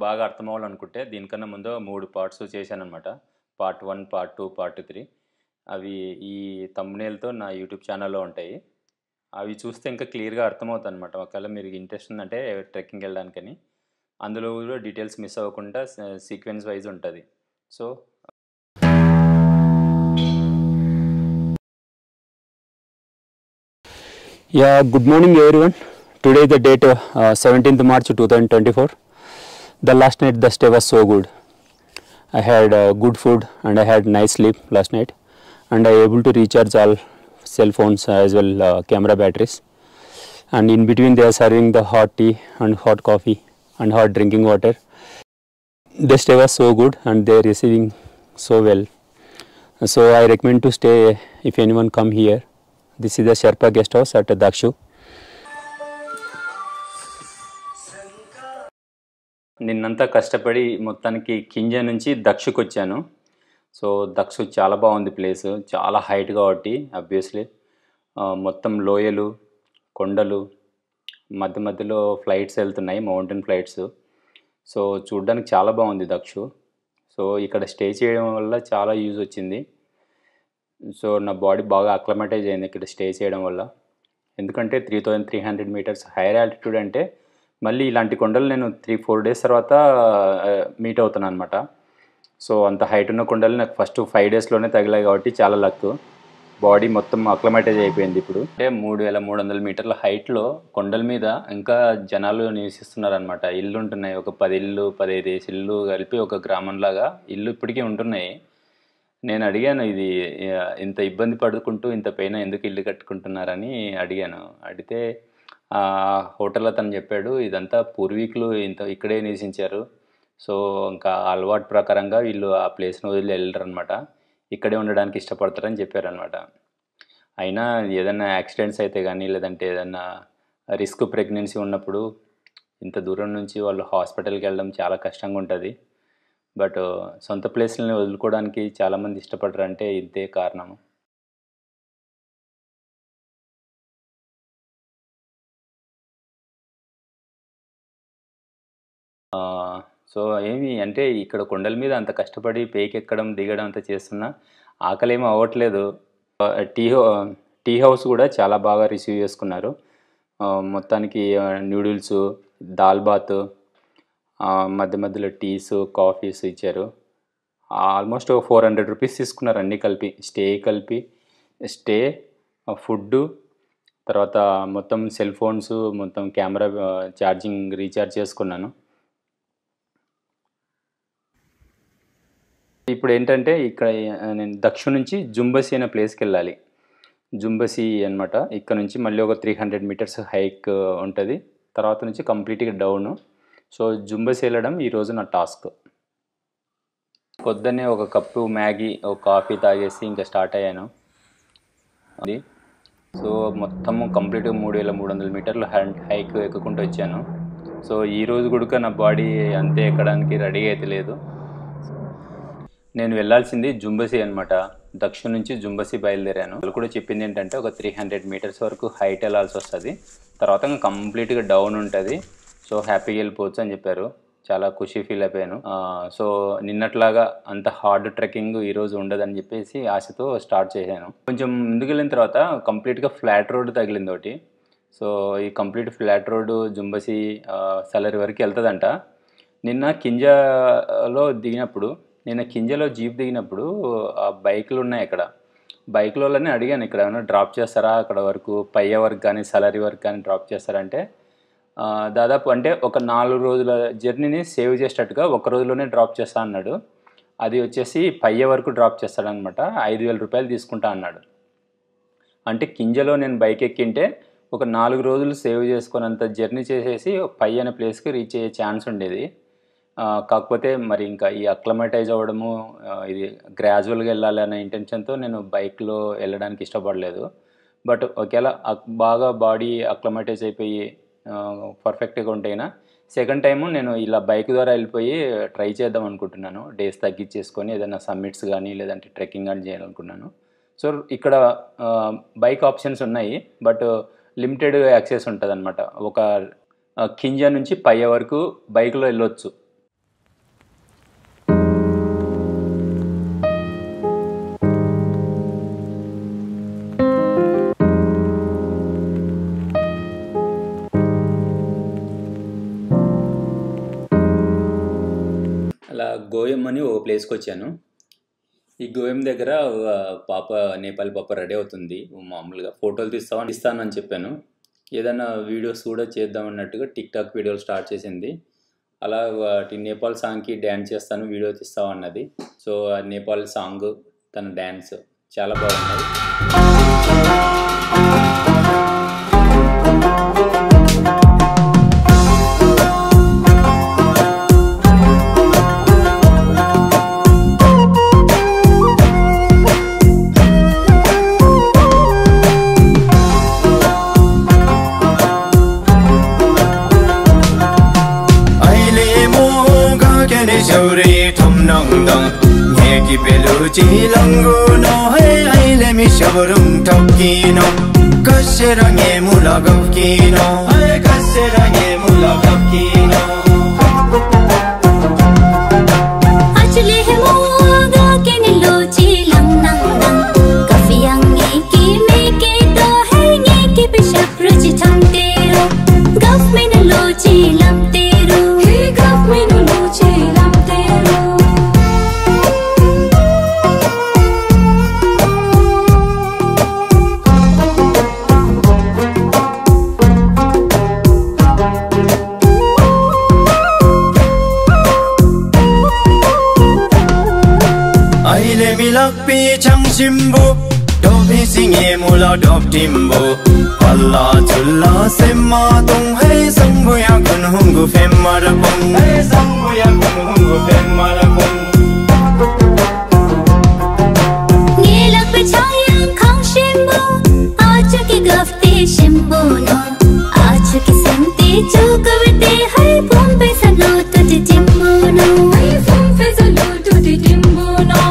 బాగా అర్థం అవ్వాలనుకుంటే దీనికన్నా ముందు 3 పార్ట్స్ చేశాననమాట. పార్ట్ 1, పార్ట్ 2, పార్ట్ 3 అవి ఈ థంబ్‌నెయిల్‌తో నా యూట్యూబ్ ఛానల్‌లో ఉంటాయి. అవి చూస్తే ఇంకా క్లియర్‌గా అర్థమవుతదనమాట. ఒకవేళ మీకు ఇంట్రెస్ట్ ఉందంటే ట్రెక్కింగ్‌కెళ్ళడానికని. అందులో కూడా డీటెయిల్స్ మిస్ అవ్వకుండా సీక్వెన్స్ వైస్ ఉంటది. So Yeah, good morning everyone. Today the date 17th March 2024. The last night the stay was so good. I had good food and I had nice sleep last night, and I able to recharge all cell phones as well camera batteries. And in between they are serving the hot tea and hot coffee and hot drinking water. The stay was so good and they are receiving so well. So I recommend to stay if anyone come here. This is the Sherpa guest house at Dakshu. నిన్నంతా కష్టపడి మొత్తానికి కింజ నుంచి దక్షుకొచ్చాను. So Dakshu చాలా బాగుంది place. చాలా height కాబట్టి obviously మొత్తం లోయలు, కొండలు, మధ్య మధ్యలో ఫ్లైట్స్ వెళ్తున్నాయి, మౌంటైన్ ఫ్లైట్స్. సో చూడ్డానికి చాలా బాగుంది దక్షు. సో ఇక్కడ స్టే చేయడం వల్ల చాలా యూజ్ వచ్చింది. సో నా బాడీ బాగా అక్లమటైజ్ అయింది ఇక్కడ స్టే చేయడం వల్ల. ఎందుకంటే 3300 మీటర్స్ హైయర్ ఆల్టిట్యూడ్ అంటే మళ్ళీ ఇలాంటి కొండలు నేను 3-4 డేస్ తర్వాత మీట్ అవుతున్నాను అనమాట. సో అంత హైట్ ఉన్న కొండలు నాకు ఫస్ట్ 5 డేస్లోనే తగిలాయి కాబట్టి చాలా లక్. బాడీ మొత్తం అక్లమటైజ్ అయిపోయింది ఇప్పుడు. అంటే 3300 మీటర్ల హైట్లో కొండల మీద ఇంకా జనాలు నివసిస్తున్నారనమాట. ఇల్లు ఉంటున్నాయి, ఒక 10 ఇల్లు 15 ఇల్లు కలిపి ఒక గ్రామంలాగా ఇల్లు ఇప్పటికీ ఉంటున్నాయి. నేను అడిగాను, ఇది ఇంత ఇబ్బంది పడుకుంటూ ఇంత పైన ఎందుకు ఇల్లు కట్టుకుంటున్నారని అడిగాను. అడిగితే హోటల్ అతను చెప్పాడు, ఇదంతా పూర్వీకులు ఇక్కడే నివసించారు. సో ఇంకా అలవాటు ప్రకారంగా వీళ్ళు ఆ ప్లేస్ని వదిలి వెళ్ళరనమాట, ఇక్కడే ఉండడానికి ఇష్టపడతారని చెప్పారనమాట. అయినా ఏదైనా యాక్సిడెంట్స్ అయితే కానీ లేదంటే ఏదైనా రిస్క్ ప్రెగ్నెన్సీ ఉన్నప్పుడు ఇంత దూరం నుంచి వాళ్ళు హాస్పిటల్కి వెళ్ళడం చాలా కష్టంగా ఉంటుంది. బట్ సొంత ప్లేస్లని వదులుకోవడానికి చాలామంది ఇష్టపడరంటే ఇంతే కారణం. సో ఏమి అంటే ఇక్కడ కొండల మీద అంత కష్టపడి పైకెక్కడం దిగడం అంతా చేస్తున్నా ఆకలేమీ అవ్వట్లేదు. టీ హౌస్ కూడా చాలా బాగా రిసీవ్ చేసుకున్నారు. మొత్తానికి నూడిల్స్, దాల్ బాత్, మధ్య మధ్యలో టీస్, కాఫీస్ ఇచ్చారు. ఆల్మోస్ట్ 400 రూపీస్ తీసుకున్నారు అన్నీ కలిపి, స్టే, ఫుడ్డు, తర్వాత మొత్తం సెల్ ఫోన్స్, మొత్తం కెమెరా ఛార్జింగ్ రీఛార్జ్ చేసుకున్నాను. ఇప్పుడు ఏంటంటే ఇక్కడ నేను దక్షు నుంచి జుంబసి అనే ప్లేస్కి వెళ్ళాలి. జుంబసి అనమాట. ఇక్కడ నుంచి మళ్ళీ ఒక 300 మీటర్స్ హైక్ ఉంటుంది, తర్వాత నుంచి కంప్లీట్గా డౌను. సో జుంబసి వెళ్ళడం ఈరోజు నా టాస్క్. పొద్దున్నే ఒక కప్పు మ్యాగీ, ఒక కాఫీ తాగేసి ఇంకా స్టార్ట్ అయ్యాను. అది సో మొత్తము కంప్లీట్గా 3300 మీటర్లు హైక్ ఎక్కుకుంటూ వచ్చాను. సో ఈరోజు కూడా నా బాడీ అంతే ఎక్కడానికి రెడీ అయితే లేదు. నేను వెళ్ళాల్సింది జుంబసి అనమాట. దక్షిణ నుంచి జుంబసి బయలుదేరాను. వాళ్ళు కూడా చెప్పింది ఏంటంటే ఒక 300 మీటర్స్ వరకు హైట్ వెళ్ళాల్సి వస్తుంది, తర్వాత కంప్లీట్గా డౌన్ ఉంటుంది. సో హ్యాపీగా వెళ్ళిపోవచ్చు అని చెప్పారు. చాలా ఖుషి ఫీల్ అయిపోయాను. సో నిన్నట్లాగా అంత హార్డ్ ట్రెక్కింగ్ ఈరోజు ఉండదని చెప్పేసి ఆశతో స్టార్ట్ చేశాను. కొంచెం ముందుకు వెళ్ళిన తర్వాత కంప్లీట్గా ఫ్లాట్ రోడ్ తగిలింది ఒకటి. సో ఈ కంప్లీట్ ఫ్లాట్ రోడ్డు జుంబసి సలరి వరకు వెళ్తుందంట. నిన్న కింజలో జీప్ దిగినప్పుడు ఆ బైకులు ఉన్నాయి అక్కడ. బైకులలోనే అడిగాను, ఇక్కడ ఏమైనా డ్రాప్ చేస్తారా, అక్కడ వరకు పయ్య వరకు కానీ సలరీ వరకు కానీ డ్రాప్ చేస్తారంటే దాదాపు అంటే ఒక 4 రోజుల జర్నీని సేవ్ చేసేటట్టుగా ఒక రోజులోనే డ్రాప్ చేస్తా అన్నాడు. అది వచ్చేసి పయ్య వరకు డ్రాప్ చేస్తాడనమాట. 5000 రూపాయలు తీసుకుంటా అన్నాడు. అంటే కింజలో నేను బైక్ ఎక్కింటే ఒక 4 రోజులు సేవ్ చేసుకున్నంత జర్నీ చేసేసి పయ్య అనే ప్లేస్కి రీచ్ అయ్యే ఛాన్స్ ఉండేది. కాకపోతే మరి ఇంకా ఈ అక్లమటైజ్ అవ్వడము, ఇది గ్రాడ్యువల్గా వెళ్ళాలి అనే ఇంటెన్షన్తో నేను బైక్లో వెళ్ళడానికి ఇష్టపడలేదు. బట్ ఒకవేళ బాగా బాడీ అక్లమటైజ్ అయిపోయి పర్ఫెక్ట్గా ఉంటేనా సెకండ్ టైము నేను ఇలా బైక్ ద్వారా వెళ్ళిపోయి ట్రై చేద్దాం అనుకుంటున్నాను. డేస్ తగ్గించేసుకొని ఏదైనా సమ్మిట్స్ కానీ లేదంటే ట్రెక్కింగ్ కానీ చేయాలనుకున్నాను. సో ఇక్కడ బైక్ ఆప్షన్స్ ఉన్నాయి, బట్ లిమిటెడ్ యాక్సెస్ ఉంటుంది అనమాట. ఒక కింజ నుంచి పయ్య వరకు బైక్లో వెళ్ళొచ్చు. గోయం అని ఒక ప్లేస్కి వచ్చాను. ఈ గోయం దగ్గర పాప, నేపాల్ పాప రెడీ అవుతుంది. మామూలుగా ఫోటోలు ఇస్తానని చెప్పాను. ఏదైనా వీడియోస్ కూడా చేద్దాం అన్నట్టుగా టిక్టాక్ వీడియోలు స్టార్ట్ చేసింది. అలా వాటి నేపాల్ సాంగ్కి డ్యాన్స్ చేస్తాను, వీడియో తీస్తావు అన్నది. సో ఆ నేపాల్ సాంగ్, తన డ్యాన్స్ చాలా బాగున్నాయి. Languno hey aile mi shaburung tokkino kasserange mulagavkino hey kasserange mulagavkino achle moga kenilo chilang nang nang kafiyange ki meke to hey nge ki bishap ruchi thamtero gaf menalo chilam tero hey gaf menalo chilam tero Milakpi changshimbo dobi singe mula dob timbo alla chulla semma tung hey sangbuya kunhungu femmarapung hey sangbuya kunhungu femmarapung ngelak pachayang khang shimbo achu ki gafte shimbo no achu ki sente chukavte hey pompe salo tuti timbo no hey pompe salo tuti timbo no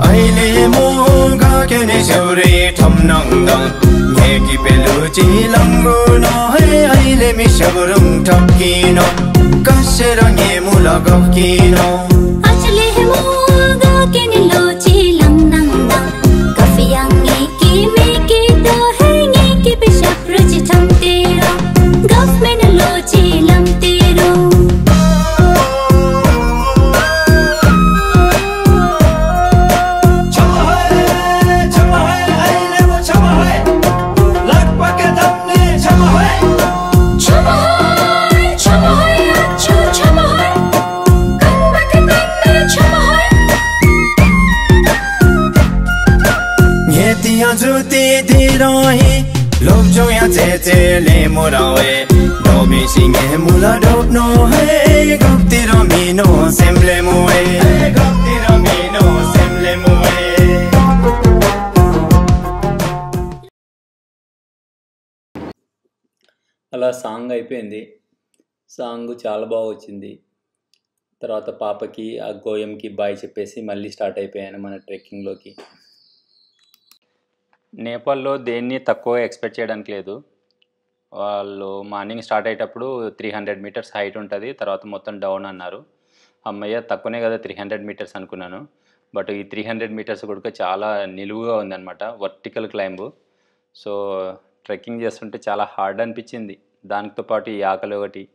aile moga kene shaure thamnangdang yeki peluchi languno hey aile mi shaburung tokkino kasserange mulagavkino achle moga kenilo chilang nang nang kafiyange ki meke to hey nge ki bishap ruchi thamtero gaf menalo chilam tero Juti dirahi lop joya che le morawe dobi singe mula dop no hey gaptira mino semble muwe hey gaptira mino semble muwe అలా song అయిపోయింది. Song చాలా బాగా వచ్చింది. తర్వాత పాపకి ఆ గోయంకి bye చెప్పేసి మళ్ళీ స్టార్ట్ అయిపోయాను మన ట్రెక్కింగ్లోకి. నేపాల్లో దేన్ని తక్కువ ఎక్స్పెక్ట్ చేయడానికి లేదు. వాళ్ళు మార్నింగ్ స్టార్ట్ అయ్యేటప్పుడు 300 మీటర్స్ హైట్ ఉంటుంది, తర్వాత మొత్తం డౌన్ అన్నారు. అమ్మయ్య తక్కువనే కదా 300 మీటర్స్ అనుకున్నాను. బట్ ఈ 300 మీటర్స్ కూడా చాలా నిలువుగా ఉందన్నమాట, వర్టికల్ క్లైంబ్. సో ట్రెక్కింగ్ చేస్తుంటే చాలా హార్డ్ అనిపించింది, దానితో పాటు ఈ ఆకలి ఒకటి.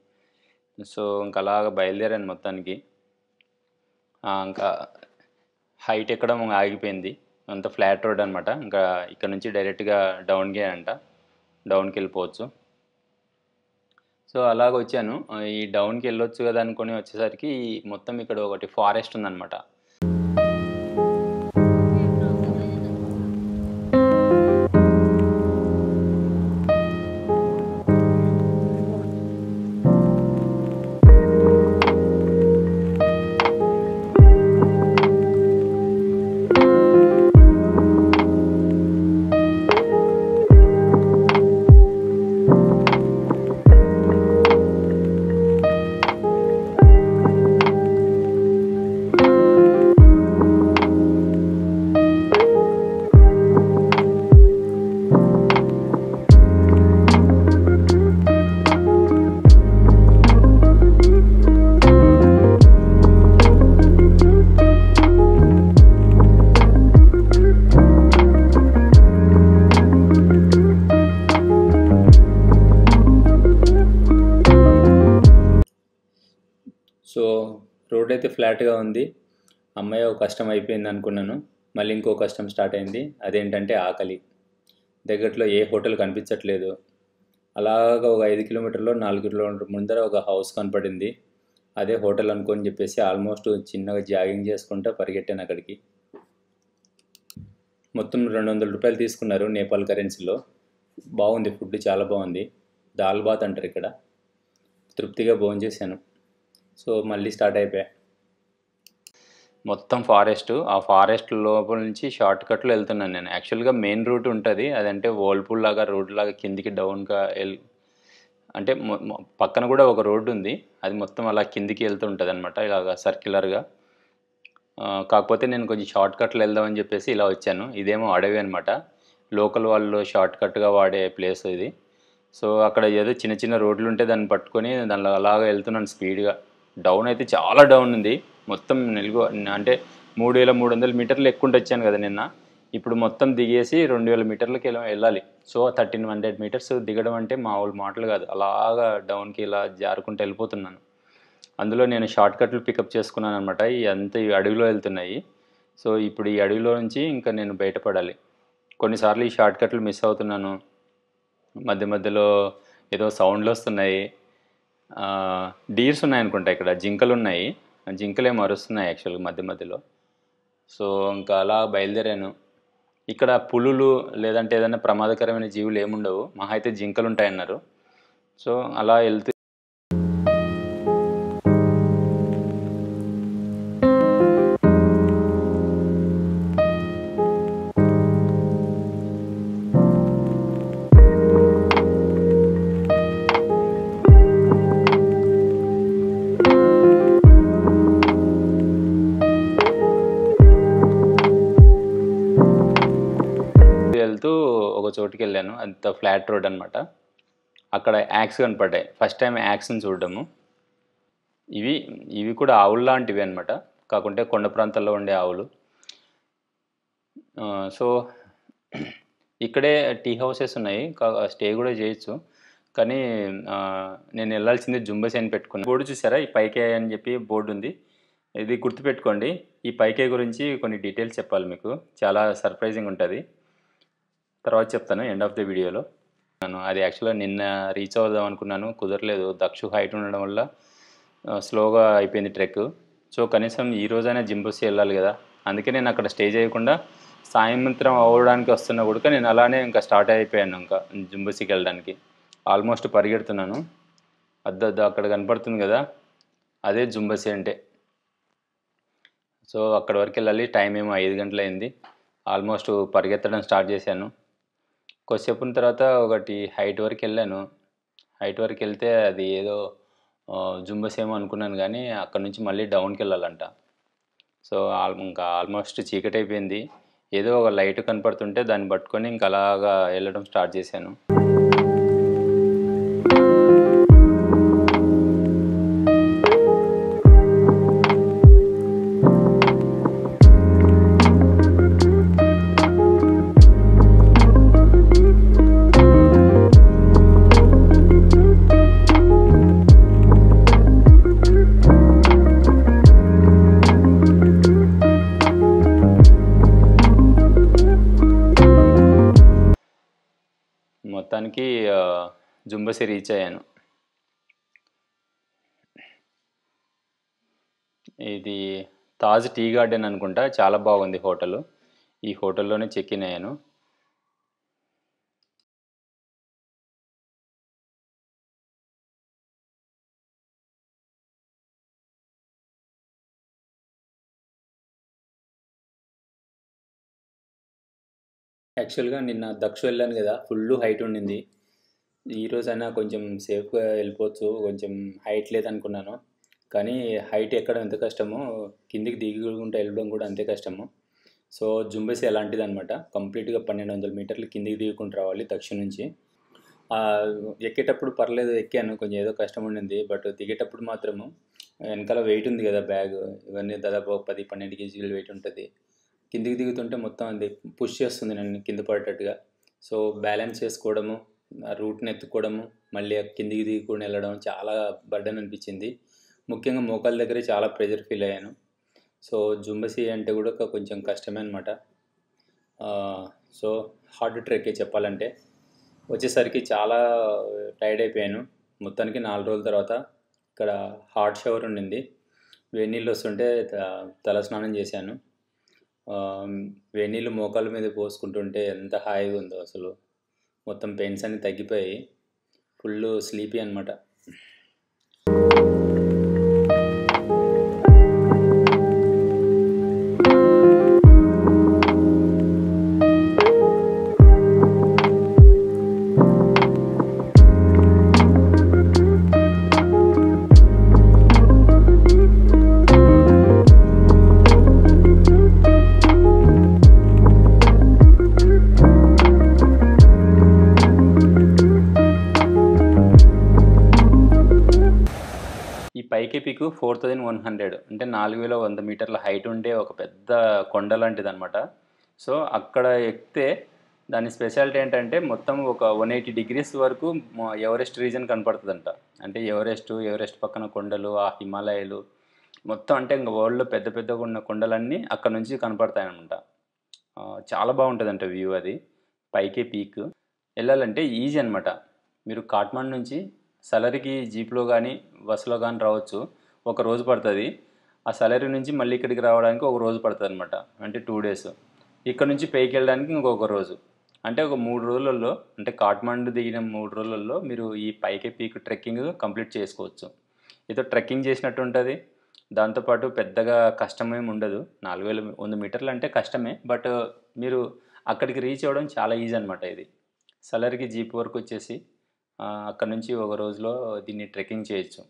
సో ఇంకా అలాగ బయలుదేరాను మొత్తానికి. ఇంకా హైట్ ఎక్కడం ఆగిపోయింది, అంత ఫ్లాట్ రోడ్ అనమాట. ఇంకా ఇక్కడ నుంచి డైరెక్ట్గా డౌన్కే అంట, డౌన్కి వెళ్ళిపోవచ్చు. సో అలాగ వచ్చాను. ఈ డౌన్కి వెళ్ళొచ్చు కదా అనుకొని వచ్చేసరికి మొత్తం ఇక్కడ ఒకటి ఫారెస్ట్ ఉందన్నమాట. సో రోడ్ అయితే ఫ్లాట్గా ఉంది. అమ్మయ్య ఒక కష్టం అయిపోయింది అనుకున్నాను. మళ్ళీ ఇంకో కష్టం స్టార్ట్ అయింది. అదేంటంటే ఆకలి. దగ్గరలో ఏ హోటల్ కనిపించట్లేదు. అలాగా ఒక 5 కిలోమీటర్లో 4 కిలోమీటర్ ముందర ఒక హౌస్ కనపడింది. అదే హోటల్ అనుకొని చెప్పేసి ఆల్మోస్ట్ చిన్నగా జాగింగ్ చేసుకుంటూ పరిగెట్టాను అక్కడికి. మొత్తం 200 రూపాయలు తీసుకున్నారు నేపాల్ కరెన్సీలో. బాగుంది, ఫుడ్ చాలా బాగుంది. దాల్ బాత్ అంటారు ఇక్కడ. తృప్తిగా భోంచేశాను. సో మళ్ళీ స్టార్ట్ అయిపోయా. మొత్తం ఫారెస్ట్. ఆ ఫారెస్ట్ లోపల నుంచి షార్ట్ కట్లో వెళ్తున్నాను నేను. యాక్చువల్గా మెయిన్ రూట్ ఉంటుంది, అదంటే వోల్పూల్ లాగా రోడ్ లాగా కిందికి డౌన్గా అంటే పక్కన కూడా ఒక రోడ్డు ఉంది, అది మొత్తం అలా కిందికి వెళ్తుంటుంది అనమాట, ఇలాగ సర్క్యులర్గా. కాకపోతే నేను కొంచెం షార్ట్ కట్లో వెళ్దామని చెప్పేసి ఇలా వచ్చాను. ఇదేమో అడవి అనమాట, లోకల్ వాళ్ళు షార్ట్ కట్గా వాడే ప్లేస్ ఇది. సో అక్కడ ఏదో చిన్న చిన్న రోడ్లు ఉంటే దాన్ని పట్టుకొని దానిలో అలాగా వెళ్తున్నాను స్పీడ్గా. డౌన్ అయితే చాలా డౌన్ ఉంది. మొత్తం అంటే 3300 మీటర్లు ఎక్కుంటూ వచ్చాను కదా నిన్న. ఇప్పుడు మొత్తం దిగేసి 2000 మీటర్లకి వెళ్ళాలి. సో 1300 మీటర్స్ దిగడం అంటే మామూలు మాటలు కాదు. అలాగా డౌన్కి ఇలా జారుకుంటూ వెళ్ళిపోతున్నాను. అందులో నేను షార్ట్ కట్లు పికప్ చేసుకున్నాను అనమాట. ఈ అడవిలో వెళ్తున్నాయి. సో ఇప్పుడు ఈ అడవిలో నుంచి ఇంకా నేను బయటపడాలి. కొన్నిసార్లు ఈ షార్ట్ కట్లు మిస్ అవుతున్నాను. మధ్య మధ్యలో ఏదో సౌండ్లు వస్తున్నాయి. డీర్స్ ఉన్నాయనుకుంటా, ఇక్కడ జింకలు ఉన్నాయి. జింకలు ఏమో అరుస్తున్నాయి యాక్చువల్గా మధ్య మధ్యలో. సో ఇంకా అలా బయలుదేరాను. ఇక్కడ పులులు లేదంటే ఏదైనా ప్రమాదకరమైన జీవులు ఏముండవు, మహా అయితే జింకలు ఉంటాయన్నారు. సో అలా వెళ్తూ ఒక చోటుకి వెళ్ళాను. అంత ఫ్లాట్ రోడ్ అనమాట. అక్కడ యాక్స్ కనపడ్డాయి. ఫస్ట్ టైం యాక్స్ని చూడడము. ఇవి కూడా ఆవులు లాంటివి అనమాట, కాకుంటే కొండ ప్రాంతాల్లో ఉండే ఆవులు. సో ఇక్కడే టీ హౌసెస్ ఉన్నాయి, స్టే కూడా చేయొచ్చు. కానీ నేను వెళ్ళాల్సింది జుంబసి అని పెట్టుకున్నాను. బోర్డు చూసారా, ఈ పైకే అని చెప్పి బోర్డు ఉంది. ఇది గుర్తుపెట్టుకోండి. ఈ పైకే గురించి కొన్ని డీటెయిల్స్ చెప్పాలి మీకు, చాలా సర్ప్రైజింగ్ ఉంటుంది. తర్వాత చెప్తాను ఎండ్ ఆఫ్ ద వీడియోలో. అది యాక్చువల్గా నిన్న రీచ్ అవుదాం అనుకున్నాను, కుదరలేదు. దక్షు హైట్ ఉండడం వల్ల స్లోగా అయిపోయింది ట్రెక్. సో కనీసం ఈ రోజైనా జుంబసి వెళ్ళాలి కదా, అందుకే నేను అక్కడ స్టే చేయకుండా సాయంత్రం అవ్వడానికి వస్తున్నా కూడా నేను అలానే ఇంకా స్టార్ట్ అయిపోయాను ఇంకా జుంబసికి వెళ్ళడానికి. ఆల్మోస్ట్ పరిగెడుతున్నాను. అక్కడ కనపడుతుంది కదా, అదే జుంబసి అంటే. సో అక్కడి వరకు వెళ్ళాలి. టైం ఏమో 5 గంటలు అయింది. ఆల్మోస్ట్ పరిగెత్తడం స్టార్ట్ చేశాను. కొద్దిసేపు తర్వాత ఒకటి హైట్ వరకు వెళ్ళాను. హైట్ వరకు వెళ్తే అది ఏదో జుంబస్ ఏమో అనుకున్నాను, కానీ అక్కడ నుంచి మళ్ళీ డౌన్కి వెళ్ళాలంట. సో ఇంకా ఆల్మోస్ట్ చీకటి అయిపోయింది. ఏదో ఒక లైట్ కనపడుతుంటే దాన్ని పట్టుకొని ఇంకా అలాగా వెళ్ళడం స్టార్ట్ చేశాను. మొత్తానికి జుంబసి రీచ్ అయ్యాను. ఇది తాజ్ టీ గార్డెన్ అనుకుంటా, చాలా బాగుంది హోటల్. ఈ హోటల్లోనే చెక్ ఇన్ అయ్యాను. యాక్చువల్గా నిన్న దక్షు వెళ్ళాను కదా, ఫుల్ హైట్ ఉండింది. ఈరోజైనా కొంచెం సేఫ్గా వెళ్ళిపోవచ్చు, కొంచెం హైట్ లేదనుకున్నాను. కానీ హైట్ ఎక్కడం ఎంత కష్టమో, కిందికి దిగుకుంటూ వెళ్ళడం కూడా అంతే కష్టము. సో జుంబసి అలాంటిది అనమాట. కంప్లీట్గా 1200 మీటర్లు కిందికి దిగుకుంటూ రావాలి దక్షిణ నుంచి. ఎక్కేటప్పుడు పర్లేదు, ఎక్కాను, కొంచెం ఏదో కష్టం ఉండింది. బట్ దిగేటప్పుడు మాత్రము వెనకాల వెయిట్ ఉంది కదా, బ్యాగ్ ఇవన్నీ దాదాపు 10-12 కేజీలు వెయిట్ ఉంటుంది. కిందికి దిగుతుంటే మొత్తం అది పుష్ చేస్తుంది నన్ను కింద పడేటట్టుగా. సో బ్యాలెన్స్ చేసుకోవడము, రూట్ని ఎత్తుకోవడము, మళ్ళీ కిందికి దిగుకొని వెళ్ళడం చాలా బర్డెన్ అనిపించింది. ముఖ్యంగా మోకాళ్ళ దగ్గరే చాలా ప్రెజర్ ఫీల్ అయ్యాను. సో జుంబసి అంటే కూడా కొంచెం కష్టమే అనమాట. సో హార్డ్ ట్రెక్కే చెప్పాలంటే. వచ్చేసరికి చాలా టైర్డ్ అయిపోయాను. మొత్తానికి 4 రోజుల తర్వాత ఇక్కడ హాట్ షవర్ ఉండింది. వేడి నీళ్ళు వస్తుంటే తల స్నానం చేశాను. వేడి నీళ్ళు మోకాళ్ళ మీద పోసుకుంటుంటే ఎంత హాయిగా ఉందో అసలు. మొత్తం పెయిన్స్ అన్నీ తగ్గిపోయి ఫుల్ స్లీపీ అనమాట. పైకి పీకు 4100 అంటే 4100 మీటర్ల హైట్ ఉండే ఒక పెద్ద కొండ లాంటిది అనమాట. సో అక్కడ ఎక్కితే దాని స్పెషాలిటీ ఏంటంటే మొత్తం ఒక 180 డిగ్రీస్ వరకు ఎవరెస్ట్ రీజన్ కనపడుతుందంట. అంటే ఎవరెస్ట్ పక్కన కొండలు, ఆ హిమాలయాలు మొత్తం, అంటే ఇంకా వరల్డ్లో పెద్ద పెద్దగా ఉన్న కొండలన్నీ అక్కడ నుంచి కనపడతాయన్నమాట. చాలా బాగుంటుందంట వ్యూ. అది పైకి పీక్ వెళ్ళాలంటే ఈజీ అనమాట. మీరు కాట్మాండ్ నుంచి సలరికి జీప్లో కానీ బస్సులో కానీ రావచ్చు. ఒక రోజు పడుతుంది. ఆ సలరి నుంచి మళ్ళీ ఇక్కడికి రావడానికి ఒక రోజు పడుతుంది అనమాట. అంటే 2 days. ఇక్కడ నుంచి పైకి వెళ్ళడానికి ఇంకొక రోజు. అంటే ఒక 3 రోజులలో, అంటే కాట్మాండ్ దిగిన 3 రోజులలో మీరు ఈ పైకి పీక్ ట్రెక్కింగ్ కంప్లీట్ చేసుకోవచ్చు. ఏదో ట్రెక్కింగ్ చేసినట్టు ఉంటుంది. దాంతోపాటు పెద్దగా కష్టమేమి ఉండదు. 4100 మీటర్లు అంటే కష్టమే, బట్ మీరు అక్కడికి రీచ్ అవ్వడం చాలా ఈజీ అనమాట. ఇది సలరికి జీప్ వరకు వచ్చేసి అక్కడ నుంచి ఒక రోజులో దీన్ని ట్రెక్కింగ్ చేయొచ్చు.